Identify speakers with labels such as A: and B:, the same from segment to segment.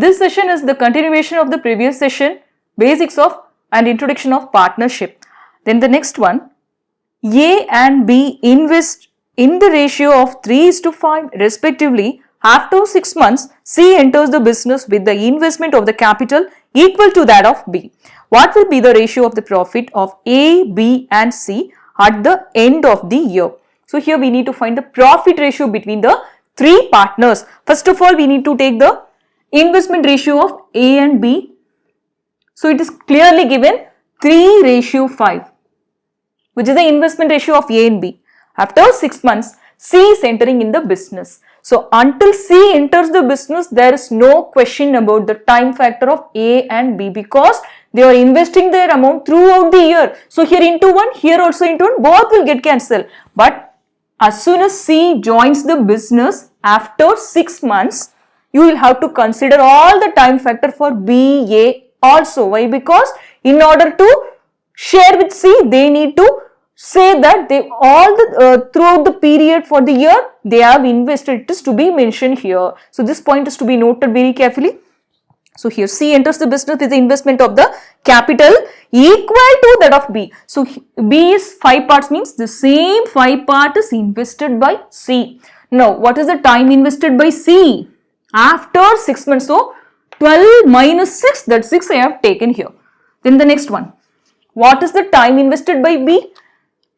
A: This session is the continuation of the previous session, basics of and introduction of partnership. Then the next one, A and B invest in the ratio of 3:5 respectively. After 6 months, C enters the business with the investment of the capital equal to that of B. What will be the ratio of the profit of A, B and C at the end of the year? So here we need to find the profit ratio between the three partners. First of all, we need to take the investment ratio of A and B. So it is clearly given 3:5, which is the investment ratio of A and B. After 6 months, C is entering in the business. So until C enters the business, there is no question about the time factor of A and B because they are investing their amount throughout the year. So here into 1, here also into 1, both will get cancelled. But as soon as C joins the business after 6 months, you will have to consider all the time factor for B, A also. Why? Because in order to share with C, they need to say that they throughout the period for the year they have invested. It is to be mentioned here. So this point is to be noted very carefully. So here C enters the business with the investment of the capital equal to that of B. So B is 5 parts, means the same 5 part is invested by C. Now what is the time invested by C? After 6 months. So 12 minus 6, that 6 I have taken here. Then the next one. What is the time invested by B?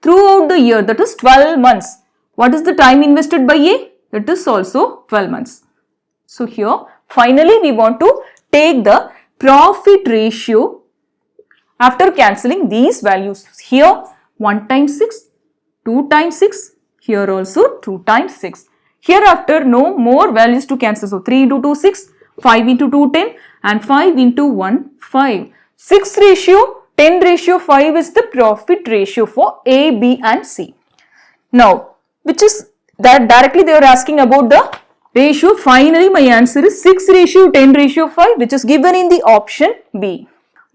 A: Throughout the year, that is 12 months. What is the time invested by A? That is also 12 months. So here finally we want to take the profit ratio after cancelling these values. Here 1 times 6, 2 times 6, here also 2 times 6. Hereafter no more values to cancel. So 3 into 2, 6, 5 into 2, 10 and 5 into 1, 5. 6:10:5 is the profit ratio for A, B and C. Now, which is that directly they are asking about the ratio. Finally, my answer is 6:10:5, which is given in the option B.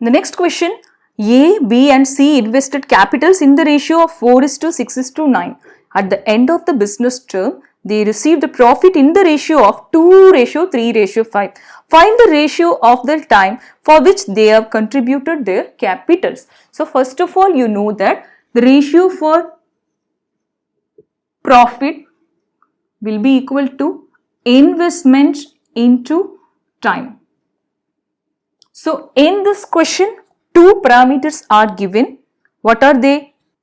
A: The next question, A, B and C invested capitals in the ratio of 4:6:9. At the end of the business term, they received the profit in the ratio of 2:3:5. Find the ratio of the time for which they have contributed their capitals. So first of all, you know that the ratio for profit will be equal to investment into time. So in this question, two parameters are given. What are they?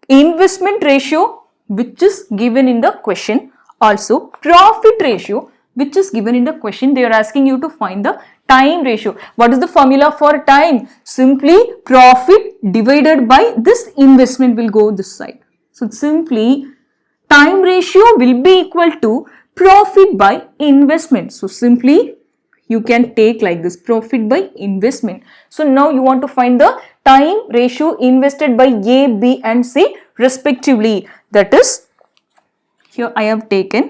A: Investment ratio, which is given in the question. Also profit ratio, which is given in the question. They are asking you to find the time ratio. What is the formula for time? Simply profit divided by this investment will go this side. So simply time ratio will be equal to profit by investment. So simply you can take like this, profit by investment. So now you want to find the time ratio invested by A, B and C respectively. That is, here I have taken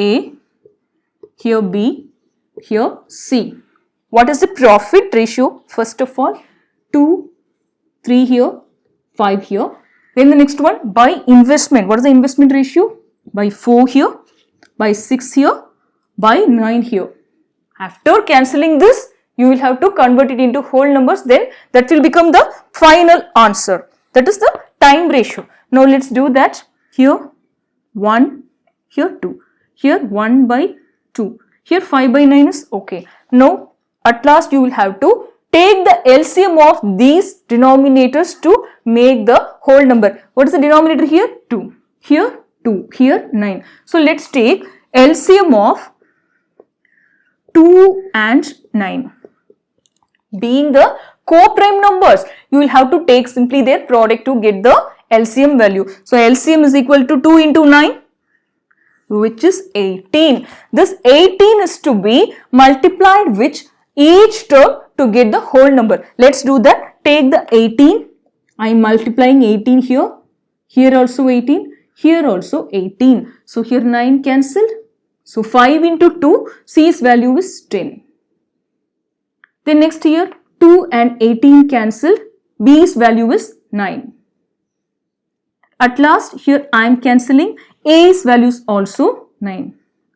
A: A, here B, here C. What is the profit ratio? First of all, 2, 3 here, 5 here. Then the next one, by investment. What is the investment ratio? By 4 here, by 6 here, by 9 here. After cancelling this, you will have to convert it into whole numbers. Then that will become the final answer. That is the time ratio. Now let's do that. Here 1, here 2, here 1 by 2, here 5 by 9 is okay. Now at last you will have to take the LCM of these denominators to make the whole number. What is the denominator here? 2, here 2, here 9. So let's take LCM of 2 and 9. Being the co-prime numbers, you will have to take simply their product to get the LCM value. So LCM is equal to 2 into 9, which is 18. This 18 is to be multiplied with each term to get the whole number. Let's do that. Take the 18. I am multiplying 18 here. Here also 18. Here also 18. So here 9 cancelled. So 5 into 2, C's value is 10. Then next here 2 and 18 cancelled. B's value is 9. At last here I am cancelling. A's value is also 9.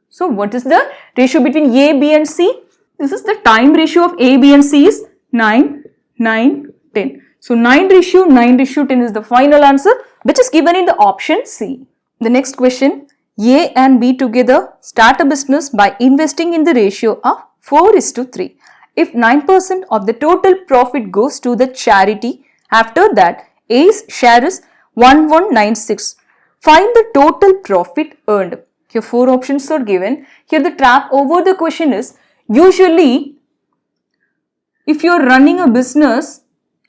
A: So what is the ratio between A, B and C? This is the time ratio of A, B and C is 9, 9, 10. So 9 ratio 10 is the final answer, which is given in the option C. The next question, A and B together start a business by investing in the ratio of 4:3. If 9% of the total profit goes to the charity, after that A's share is 1196. Find the total profit earned. Here 4 options are given. Here the trap over the question is, usually if you are running a business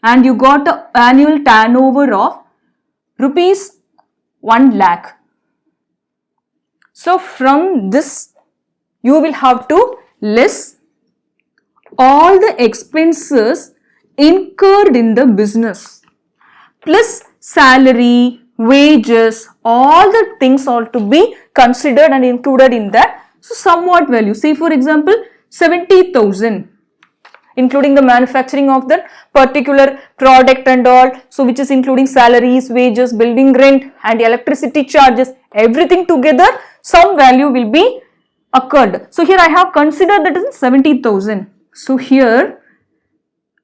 A: and you got an annual turnover of rupees 1 lakh. So from this you will have to less all the expenses incurred in the business plus salary, wages, all the things are to be considered and included in that. So somewhat value, say for example 70,000, including the manufacturing of the particular product and all, so which is including salaries, wages, building rent and electricity charges, everything together, some value will be occurred. So here I have considered that is 70,000. So here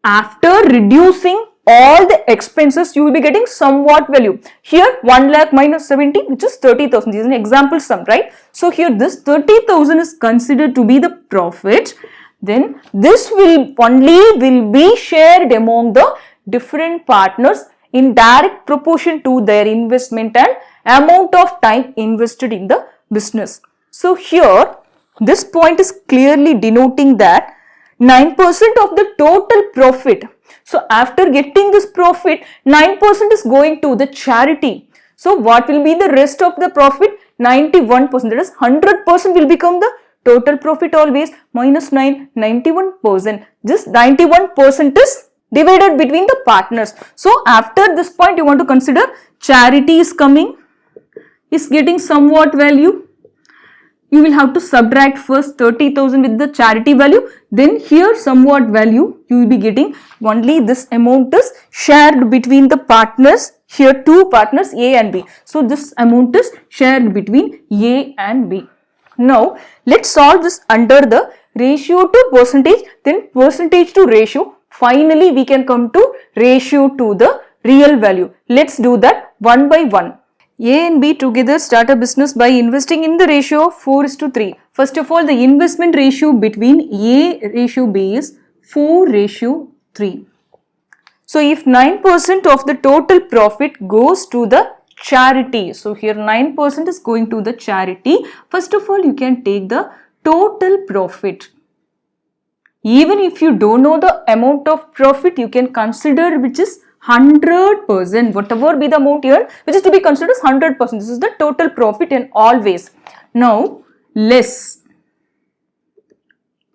A: after reducing all the expenses, you will be getting somewhat value. Here 1 lakh minus 70, which is 30,000. This is an example sum, right? So here this 30,000 is considered to be the profit. Then this will be shared among the different partners in direct proportion to their investment and amount of time invested in the business. So here this point is clearly denoting that 9% of the total profit. So after getting this profit, 9% is going to the charity. So what will be the rest of the profit? 91%, that is 100% will become the total profit always, minus 9, 91%. This 91% is divided between the partners. So after this point you want to consider charity is coming, is getting somewhat value. You will have to subtract first 30,000 with the charity value, then here somewhat value you will be getting. Only this amount is shared between the partners, here two partners A and B. So this amount is shared between A and B. Now let's solve this under the ratio to percentage, then percentage to ratio. Finally we can come to ratio to the real value. Let's do that one by one. A and B together start a business by investing in the ratio of 4:3. First of all, the investment ratio between A ratio B is 4:3. So if 9% of the total profit goes to the charity, so here 9% is going to the charity. First of all, you can take the total profit. Even if you don't know the amount of profit, you can consider which is 100%, whatever be the amount here, which is to be considered as 100%. This is the total profit in all ways. Now, less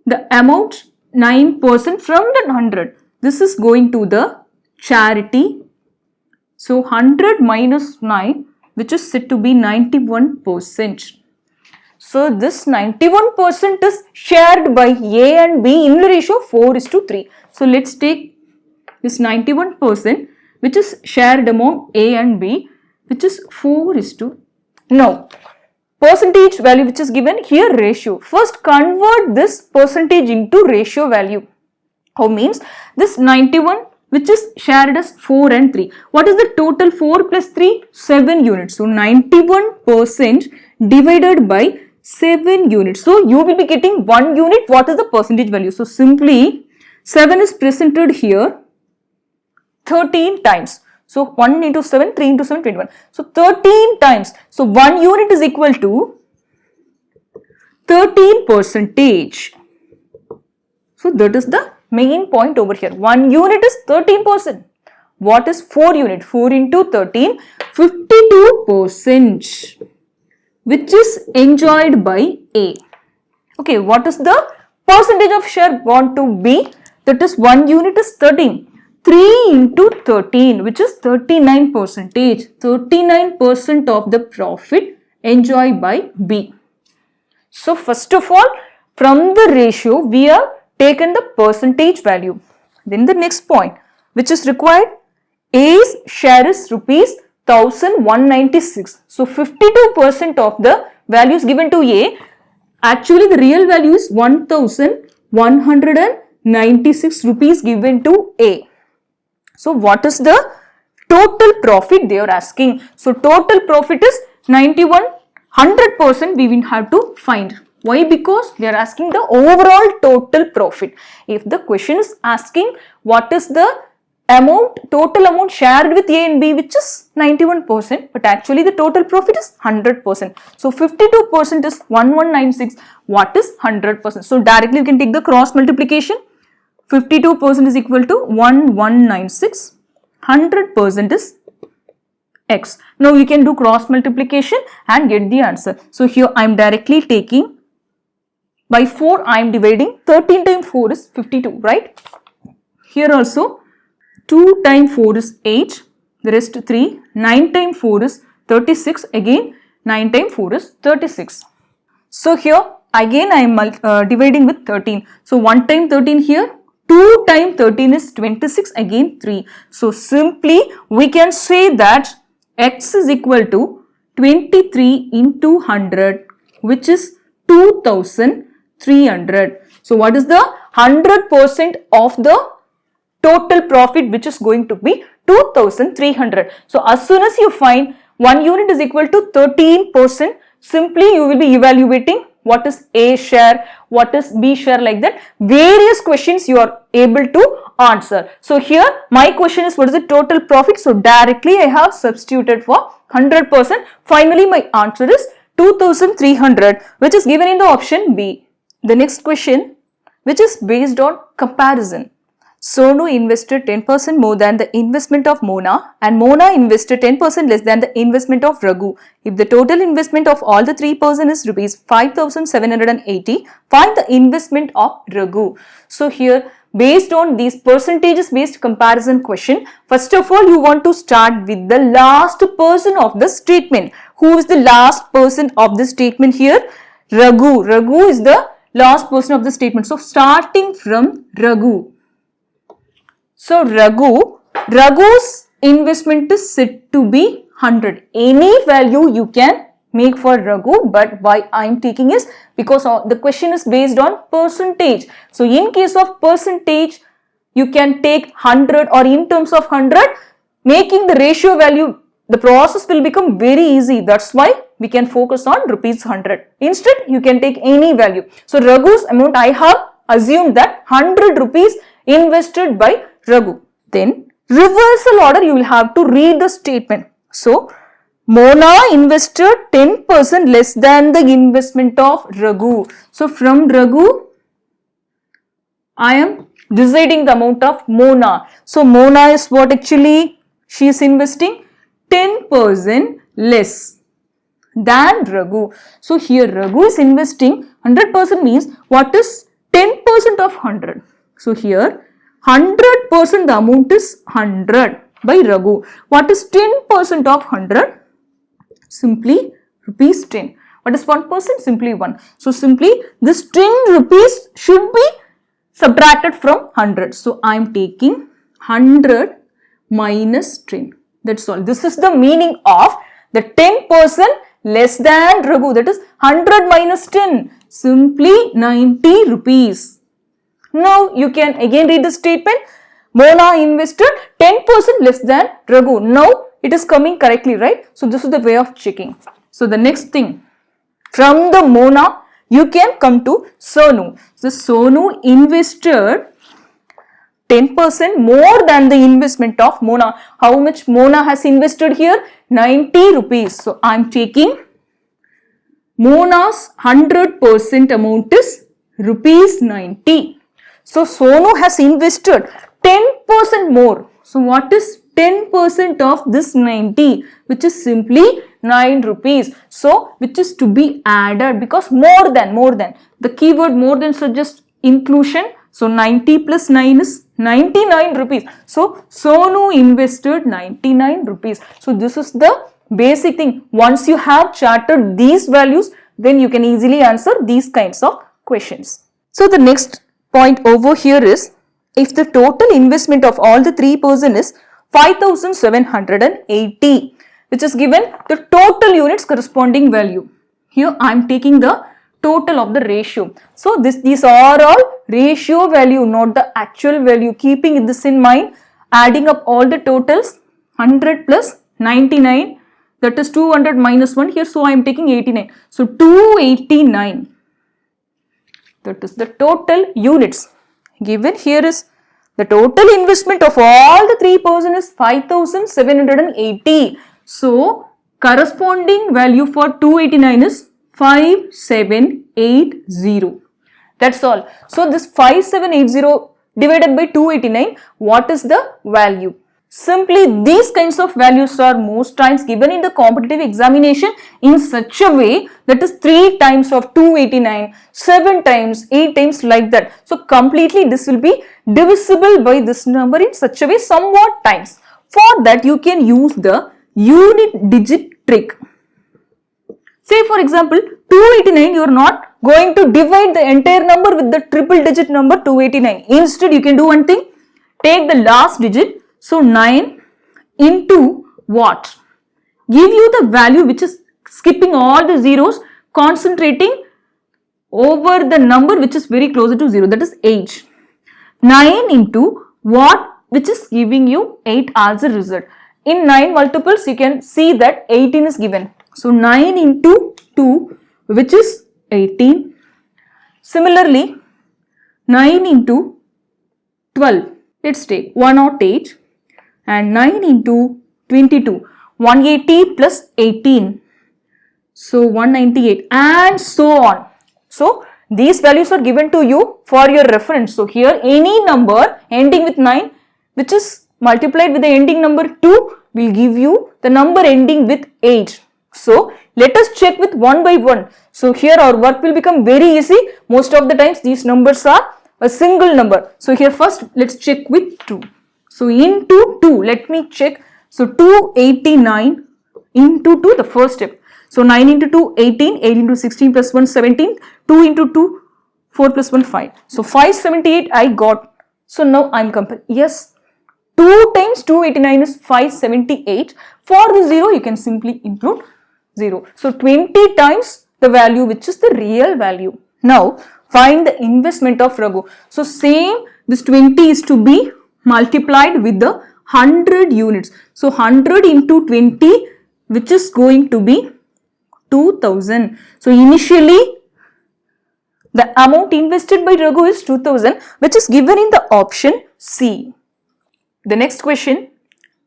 A: the amount 9% from that 100. This is going to the charity. So, 100 minus 9, which is said to be 91%. So, this 91% is shared by A and B in the ratio 4:3. So, let's take this 91% which is shared among A and B, which is 4:3. Now, percentage value which is given here ratio. First convert this percentage into ratio value. How means this 91 which is shared as 4 and 3. What is the total 4 plus 3? 7 units. So 91% divided by 7 units. So you will be getting 1 unit. What is the percentage value? So simply 7 is presented here 13 times. So 1 into 7, 3 into 7, 21. So 13 times. So 1 unit is equal to 13%. So that is the main point over here. 1 unit is 13%. What is 4 unit? 4 into 13, 52%, which is enjoyed by A. Okay, what is the percentage of share going to be? That is 1 unit is 13. 3 into 13, which is 39%. 39% of the profit enjoyed by B. So first of all, from the ratio, we have taken the percentage value. Then the next point, which is required, A's share is rupees 1196. So 52% of the values given to A, actually the real value is 1196. 196 rupees given to A. So what is the total profit they are asking? So total profit is 91, 100% we will have to find. Why? Because they are asking the overall total profit. If the question is asking what is the total amount shared with A and B, which is 91%, but actually the total profit is 100%. So 52% is 1196. What is 100%? So directly you can take the cross multiplication. 52% is equal to 1196. 100% is X. Now you can do cross multiplication and get the answer. So here I am directly taking by 4, I am dividing. 13 times 4 is 52, right? Here also 2 times 4 is 8, the rest 3, 9 times 4 is 36, again 9 times 4 is 36. So here again I am dividing with 13. So 1 times 13 here, 2 times 13 is 26, again 3. So simply we can say that X is equal to 23 into 100, which is 2300. So what is the 100% of the total profit, which is going to be 2300. So as soon as you find 1 unit is equal to 13%, simply you will be evaluating what is A share, what is B share, like that. Various questions you are able to answer. So here my question is what is the total profit? So directly I have substituted for 100%. Finally my answer is 2300, which is given in the option B. The next question, which is based on comparison. Sonu invested 10% more than the investment of Mona and Mona invested 10% less than the investment of Raghu. If the total investment of all the three persons is rupees 5780, find the investment of Raghu. So here based on these percentages based comparison question, first of all you want to start with the last person of the statement. Who is the last person of the statement here? Raghu. Raghu is the last person of the statement. So starting from Raghu. So Raghu's investment is said to be 100. Any value you can make for Raghu, but why I am taking is because the question is based on percentage. So in case of percentage, you can take 100 or in terms of 100, making the ratio value, the process will become very easy. That's why we can focus on rupees 100. Instead, you can take any value. So Raghu's amount, I have assumed that 100 rupees invested by Raghu. Then reversal order, you will have to read the statement. So Mona invested 10% less than the investment of Raghu. So from Raghu, I am deciding the amount of Mona. So Mona is what actually? She is investing 10% less than Raghu. So here Raghu is investing 100% means what is 10% of 100? So here 100% the amount is 100 by Raghu. What is 10% of 100? Simply rupees 10. What is 1%? Simply 1. So simply this 10 rupees should be subtracted from 100. So I am taking 100 minus 10. That's all. This is the meaning of the 10% less than Raghu. That is 100 minus 10. Simply 90 rupees. Now you can again read the statement. Mona invested 10% less than Raghu. Now it is coming correctly, right? So this is the way of checking. So the next thing, from the Mona, you can come to Sonu. So Sonu invested 10% more than the investment of Mona. How much Mona has invested here? 90 rupees. So I am taking Mona's 100% amount is rupees 90. So Sonu has invested 10% more. So what is 10% of this 90? Which is simply 9 rupees. So which is to be added because more than. The keyword more than suggests inclusion. So 90 plus 9 is 99 rupees. So Sonu invested 99 rupees. So this is the basic thing. Once you have charted these values, then you can easily answer these kinds of questions. So the next point over here is, if the total investment of all the three persons is 5780, which is given the total units corresponding value. Here I am taking the total of the ratio. So these are all ratio value, not the actual value. Keeping this in mind, adding up all the totals, 100 plus 99, that is 200 minus 1 here, so I am taking 89. So 289, that is the total units. Given here is the total investment of all the 3 person is 5780. So corresponding value for 289 is 5780. That's all. So this 5780 divided by 289, what is the value? Simply these kinds of values are most times given in the competitive examination in such a way that is 3 times of 289, 7 times, 8 times like that. So completely this will be divisible by this number in such a way somewhat times. For that you can use the unit digit trick. Say for example 289, you are not going to divide the entire number with the triple digit number 289. Instead you can do one thing, take the last digit. So 9 into what? Give you the value which is skipping all the zeros, concentrating over the number which is very closer to 0, that is 8. 9 into what, which is giving you 8 as a result. In 9 multiples you can see that 18 is given. So 9 into 2, which is 18. Similarly 9 into 12, let's take 108. And 9 into 22, 180 plus 18, so 198 and so on. So these values are given to you for your reference. So here any number ending with 9 which is multiplied with the ending number 2 will give you the number ending with 8. So let us check with one by one. So here our work will become very easy. Most of the times these numbers are a single number. So here first let's check with 2. So into 2, let me check. So 289 into 2, the first step. So 9 into 2, 18, 8 into 16 plus 1, 17, 2 into 2, 4 plus 1, 5. So 578 I got. So now I am comparing. Yes, 2 times 289 is 578. For the 0, you can simply include 0. So 20 times the value which is the real value. Now find the investment of Raghu. So same, this 20 is to be multiplied with the 100 units. So 100 into 20, which is going to be 2000. So initially the amount invested by Raghu is 2000, which is given in the option C. The next question,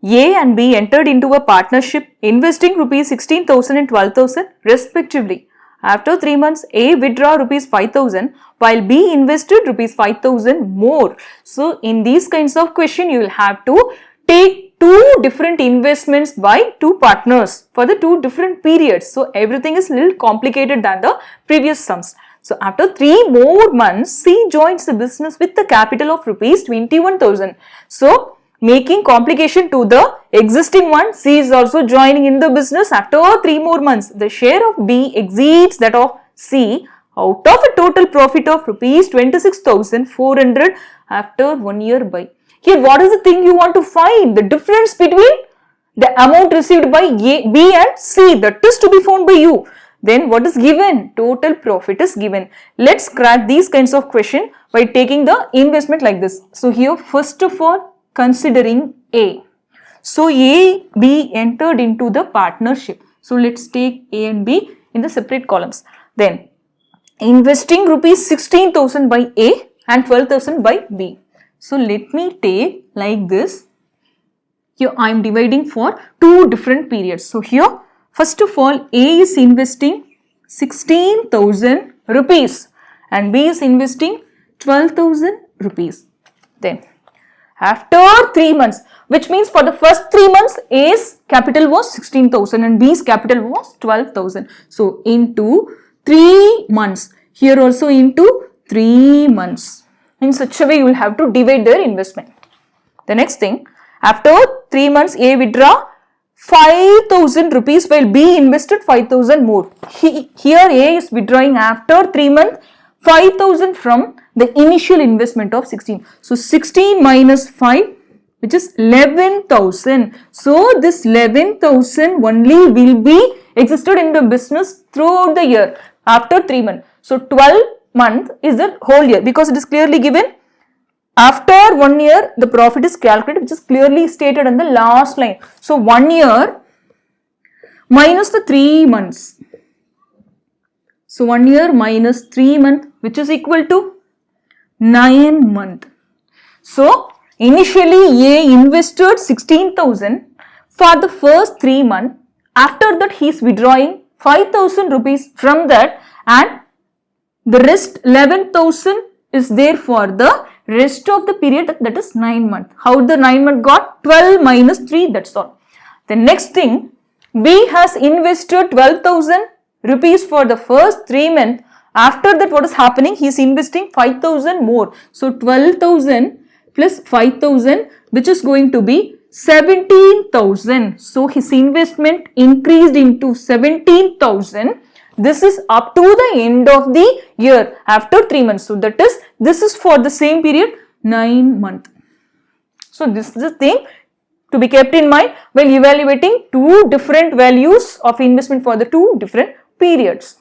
A: A and B entered into a partnership investing rupees 16,000 and 12,000 respectively. After 3 months, A withdraw rupees 5,000 while B invested rupees 5,000 more. So in these kinds of question, you will have to take 2 different investments by 2 partners for the 2 different periods. So everything is little complicated than the previous sums. So after 3 more months, C joins the business with the capital of rupees 21,000. So making complication to the existing one, C is also joining in the business after 3 more months. The share of B exceeds that of C out of a total profit of rupees 26,400 after 1 year by. Here what is the thing you want to find? The difference between the amount received by A, B and C, that is to be found by you. Then what is given? Total profit is given. Let's crack these kinds of question by taking the investment like this. So here first of all, considering A. So A, B entered into the partnership. So let's take A and B in the separate columns. Then investing rupees 16,000 by A and 12,000 by B. So let me take like this. Here I am dividing for 2 different periods. So here first of all A is investing 16,000 rupees and B is investing 12,000 rupees. Then after 3 months, which means for the first 3 months, A's capital was 16,000 and B's capital was 12,000. So into 3 months, here also into 3 months. In such a way, you will have to divide their investment. The next thing, after 3 months, A withdraw 5,000 rupees while B invested 5,000 more. Here A is withdrawing after 3 months 5,000 from the initial investment of 16. So 16 minus 5, which is 11,000. So this 11,000 only will be existed in the business throughout the year. after 3 months. So 12 month is the whole year because it is clearly given. After 1 year, the profit is calculated, which is clearly stated in the last line. So 1 year minus the 3 months. So 1 year minus 3 months, which is equal to 9 months. So initially A invested 16,000 for the first 3 months. After that, he is withdrawing 5,000 rupees from that, and the rest 11,000 is there for the rest of the period, that is 9 months. How the 9 months got? 12 minus 3, that's all. The next thing, B has invested 12,000 rupees for the first 3 months. After that, what is happening? He is investing 5,000 more. So 12,000 plus 5,000, which is going to be 17,000. So his investment increased into 17,000. This is up to the end of the year after 3 months. So that is, this is for the same period, 9 months. So this is the thing to be kept in mind while evaluating two different values of investment for the two different periods.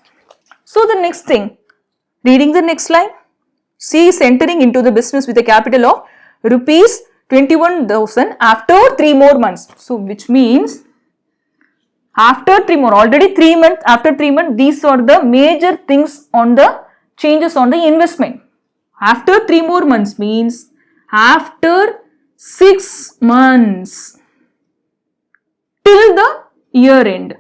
A: So the next thing, reading the next line, C is entering into the business with a capital of rupees 21,000 after 3 more months. So which means after 3 more, already 3 months, after 3 months, these are the major things on the changes on the investment. After 3 more months means after 6 months till the year end.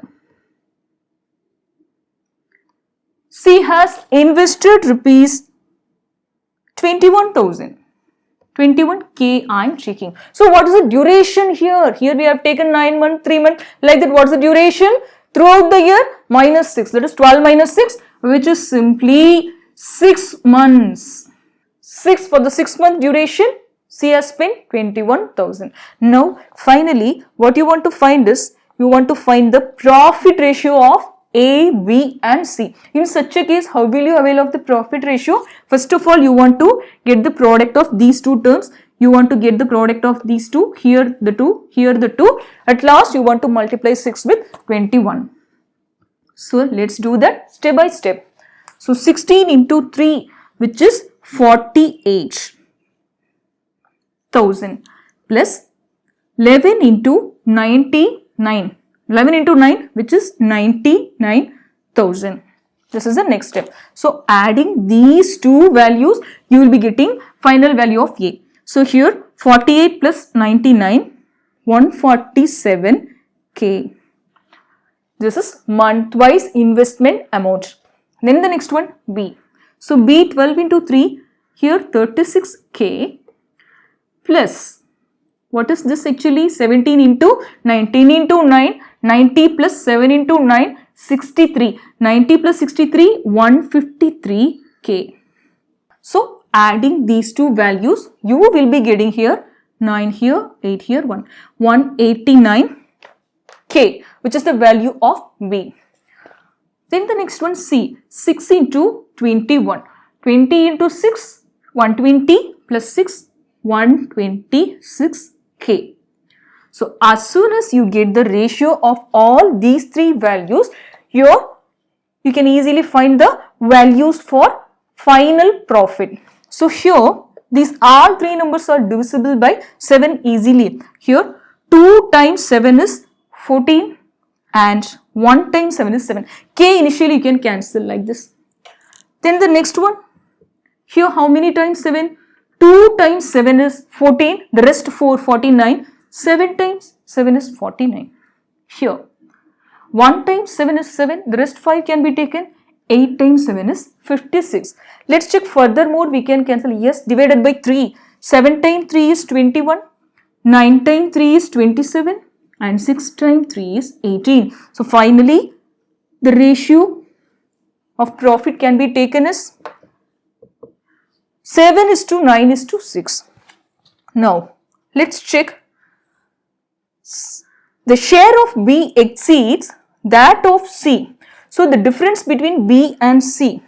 A: C has invested rupees 21,000. 21k I am checking. So what is the duration here? Here we have taken 9 months, 3 months, like that. What is the duration? Throughout the year, minus 6. That is 12 minus 6, which is simply 6 months. 6 for the 6 month duration, C has spent 21,000. Now, finally, what you want to find is, you want to find the profit ratio of A, B and C. In such a case, how will you avail of the profit ratio? First of all, you want to get the product of these two terms. You want to get the product of these two, here the 2, here the 2. At last, you want to multiply 6 with 21. So, let's do that step by step. So, 16 into 3, which is 48,000 plus 11 into 99. 11 into 9, which is 99,000. This is the next step. So, adding these two values, you will be getting final value of A. So, here 48 plus 99, 147k. This is month-wise investment amount. Then the next one, B. So, B 12 into 3, here 36k plus, what is this actually? 17 into 19 into 9, 90 plus 7 into 9, 63. 90 plus 63, 153k. So, adding these two values, you will be getting here 9 here, 8 here, 1. 189k, which is the value of B. Then the next one, C. 6 into 21. 20 into 6, 120 plus 6, 126k. So, as soon as you get the ratio of all these three values, you can easily find the values for final profit. So, here these all three numbers are divisible by 7 easily. Here 2 times 7 is 14 and 1 times 7 is 7. K initially you can cancel like this. Then the next one, here how many times 7? 2 times 7 is 14, the rest 4, 49. 7 times 7 is 49. Here 1 times 7 is 7, the rest 5 can be taken. 8 times 7 is 56. Let's check furthermore, we can cancel. Yes, divided by 3. 7 times 3 is 21. 9 times 3 is 27. And 6 times 3 is 18. So, finally, the ratio of profit can be taken as 7 is to 9 is to 6. Now, let's check. The share of B exceeds that of C. So, the difference between B and C,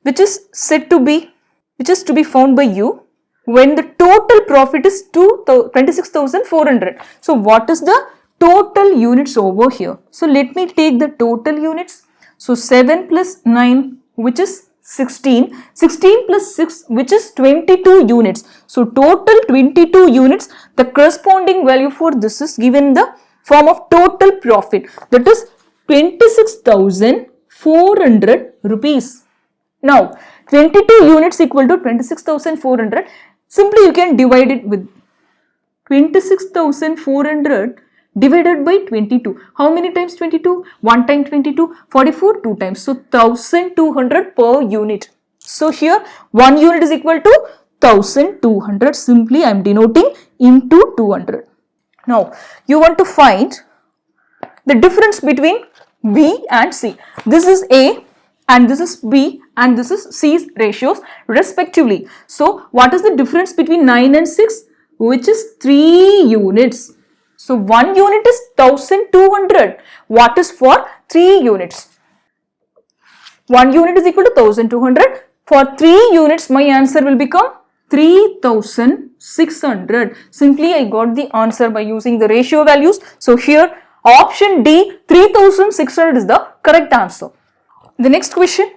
A: which is said to be, which is to be found by you when the total profit is 26,400. So, what is the total units over here? So, let me take the total units. So 7 plus 9, which is 16. 16 plus 6, which is 22 units. So total 22 units. The corresponding value for this is given in the form of total profit. That is 26,400 rupees. Now 22 units equal to 26,400. Simply you can divide it with 26,400 divided by 22. How many times 22? 1 time 22, 44, 2 times. So 1200 per unit. So here 1 unit is equal to 1200. Simply I am denoting into 200. Now you want to find the difference between B and C. This is A and this is B and this is C's ratios respectively. So what is the difference between 9 and 6? Which is 3 units. So 1 unit is 1200. What is for 3 units? 1 unit is equal to 1200. For 3 units, my answer will become 3600. Simply I got the answer by using the ratio values. So here option D, 3600 is the correct answer. The next question,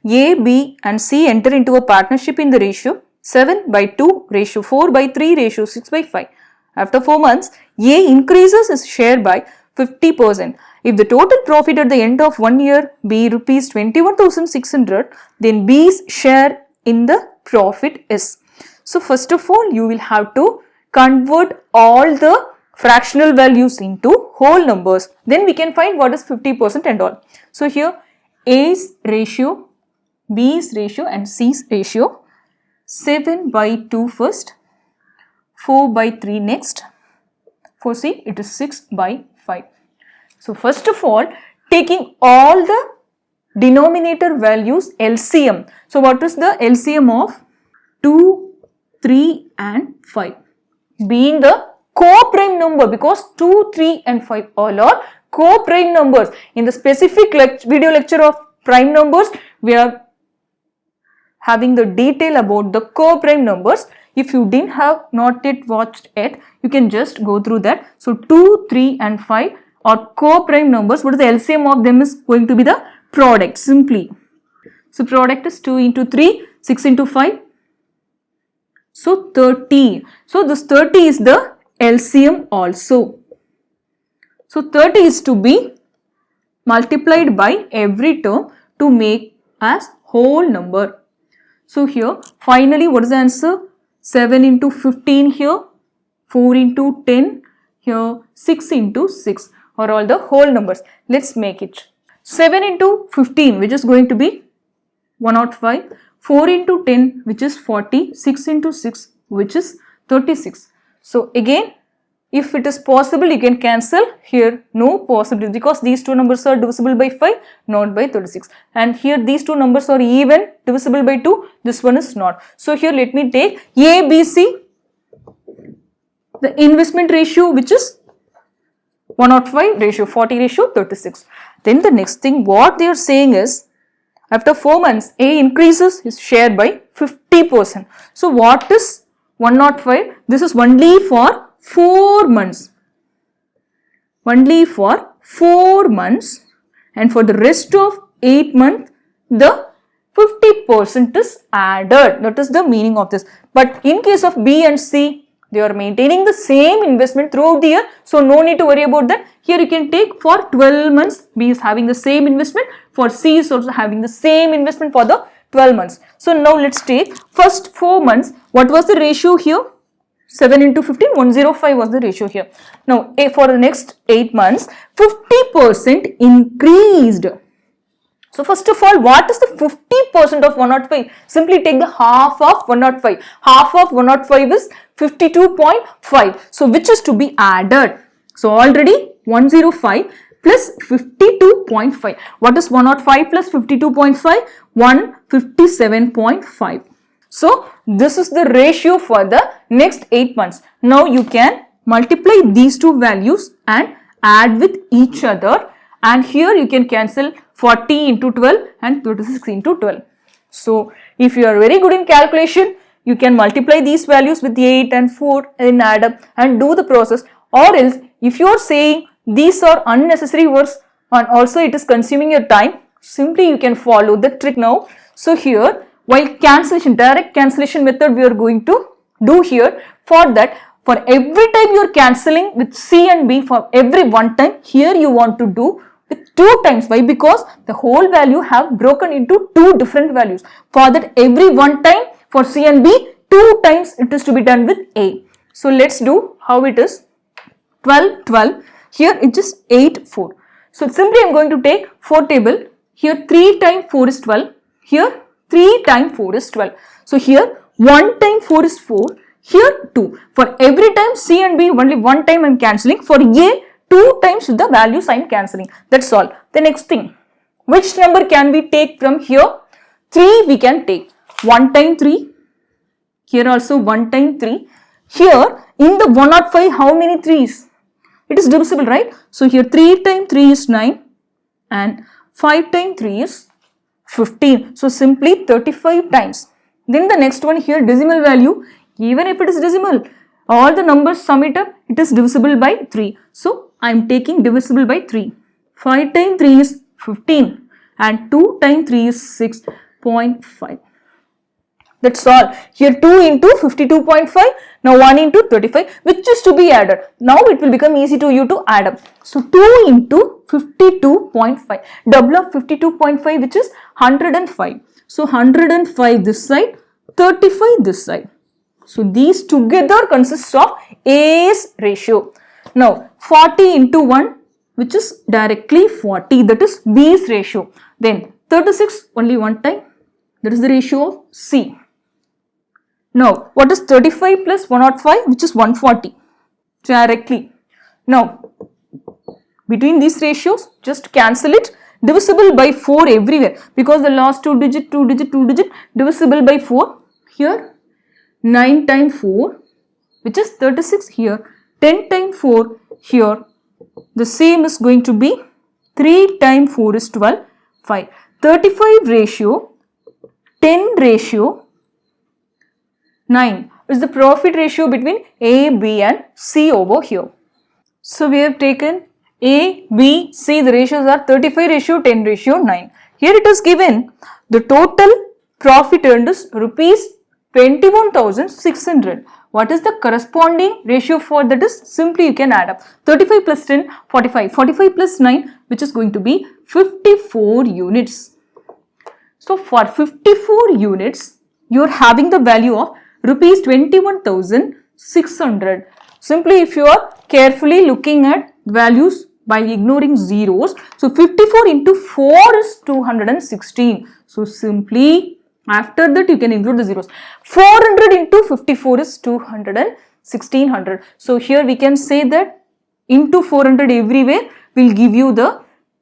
A: A, B and C enter into a partnership in the ratio 7 by 2, ratio 4 by 3, ratio 6 by 5. After 4 months, A increases his share by 50%. If the total profit at the end of 1 year be rupees 21,600, then B's share in the profit is. So first of all, you will have to convert all the fractional values into whole numbers. Then we can find what is 50% and all. So here A's ratio, B's ratio and C's ratio. 7 by 2 first, 4 by 3 next. For C, it is 6 by 5. So first of all, taking all the denominator values LCM. So what is the LCM of 2, 3 and 5? Being the co-prime number, because 2, 3 and 5 all are co-prime numbers. In the specific video lecture of prime numbers, we are having the detail about the co-prime numbers. If you didn't have not yet watched it, you can just go through that. So 2, 3 and 5 are co-prime numbers. What is the LCM of them is going to be the product simply. So product is 2 into 3, 6 into 5. So 30. So this 30 is the LCM also. So 30 is to be multiplied by every term to make as whole number. So here finally what is the answer? 7 into 15 here, 4 into 10 here, 6 into 6 are all the whole numbers. Let's make it. 7 into 15 which is going to be 105, 4 into 10 which is 40, 6 into 6 which is 36. So again, if it is possible, you can cancel. Here no possibility because these two numbers are divisible by 5, not by 36. And here these two numbers are even divisible by 2. This one is not. So here let me take A, B, C. The investment ratio which is 105, ratio 40, ratio 36. Then the next thing what they are saying is, after 4 months, A increases his share by 50%. So what is 105? This is only for 4 months. Only for 4 months, and for the rest of 8 months, the 50% is added. That is the meaning of this. But in case of B and C, they are maintaining the same investment throughout the year. So no need to worry about that. Here you can take for 12 months, B is having the same investment. For C is also having the same investment for the 12 months. So now let's take first 4 months. What was the ratio here? 7 into 15, 105 was the ratio here. Now for the next 8 months, 50% increased. So first of all, what is the 50% of 105? Simply take the half of 105. Half of 105 is 52.5. So which is to be added? So already 105 plus 52.5. What is 105 plus 52.5? 157.5. So this is the ratio for the next 8 months. Now you can multiply these two values and add with each other. And here you can cancel 40 into 12 and 36 into 12. So if you are very good in calculation, you can multiply these values with 8 and 4 and add up and do the process. Or else if you are saying these are unnecessary words and also it is consuming your time, Simply you can follow the trick now. So here, while cancellation, direct cancellation method we are going to do here. For that, for every time you are cancelling with C and B for every one time, here you want to do with 2 times. Why? Because the whole value have broken into 2 different values. For that, every one time for C and B, 2 times it is to be done with A. So let's do how it is. 12, 12. Here it is 8, 4. So simply I am going to take 4 table. Here 3 times 4 is 12. Here 3 times 4 is 12. So here 1 times 4 is 4. Here 2. For every time C and B, only one time I am cancelling. For A, 2 times the values I am cancelling. That's all. The next thing. Which number can we take from here? 3 we can take. 1 times 3. Here also 1 times 3. Here in the 105, how many 3s? It is divisible, right? So here 3 times 3 is 9 and 5 times 3 is 15. So simply 35 times. Then the next one here, decimal value. Even if it is decimal, all the numbers sum it up, it is divisible by 3. So I am taking divisible by 3. 5 times 3 is 15 and 2 times 3 is 6.5. That's all. Here 2 into 52.5. Now 1 into 35, which is to be added. Now it will become easy to you to add up. So 2 into 52.5. Double of 52.5, which is 105. So 105 this side, 35 this side. So these together consists of A's ratio. Now 40 into 1, which is directly 40, that is B's ratio. Then 36 only one time, that is the ratio of C. Now what is 35 plus 105, which is 140 directly. Now between these ratios, just cancel it. Divisible by 4 everywhere because the last 2 digit divisible by 4. Here 9 times 4, which is 36 here. 10 times 4 here. The same is going to be 3 times 4 is 12, 5. 35 ratio, 10 ratio, 9 is the profit ratio between A, B and C over here. So we have taken A, B, C, the ratios are 35 ratio, 10 ratio, 9. Here it is given the total profit earned is rupees 21,600. What is the corresponding ratio for that is? Simply you can add up. 35 plus 10, 45. 45 plus 9, which is going to be 54 units. So for 54 units, you are having the value of rupees 21,600. Simply if you are carefully looking at values by ignoring zeros, so 54 into 4 is 216. So simply after that you can include the zeros. 400 into 54 is 200 and 1600. So here we can say that into 400 everywhere will give you the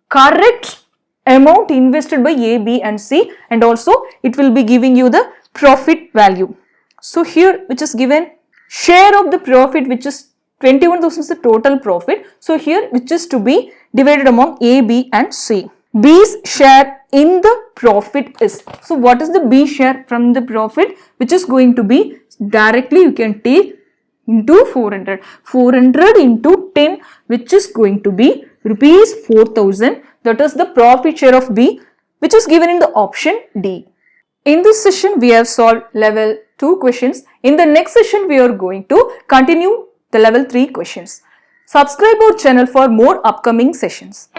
A: correct amount invested by A, B and C, and also it will be giving you the profit value. So here which is given share of the profit, which is 21,000 is the total profit. So here which is to be divided among A, B and C. B's share in the profit is. So what is the B share from the profit, which is going to be directly you can take into 400. 400 into 10, which is going to be rupees 4,000. That is the profit share of B, which is given in the option D. In this session, we have solved level 2 questions. In the next session, we are going to continue the level 3 questions. Subscribe our channel for more upcoming sessions.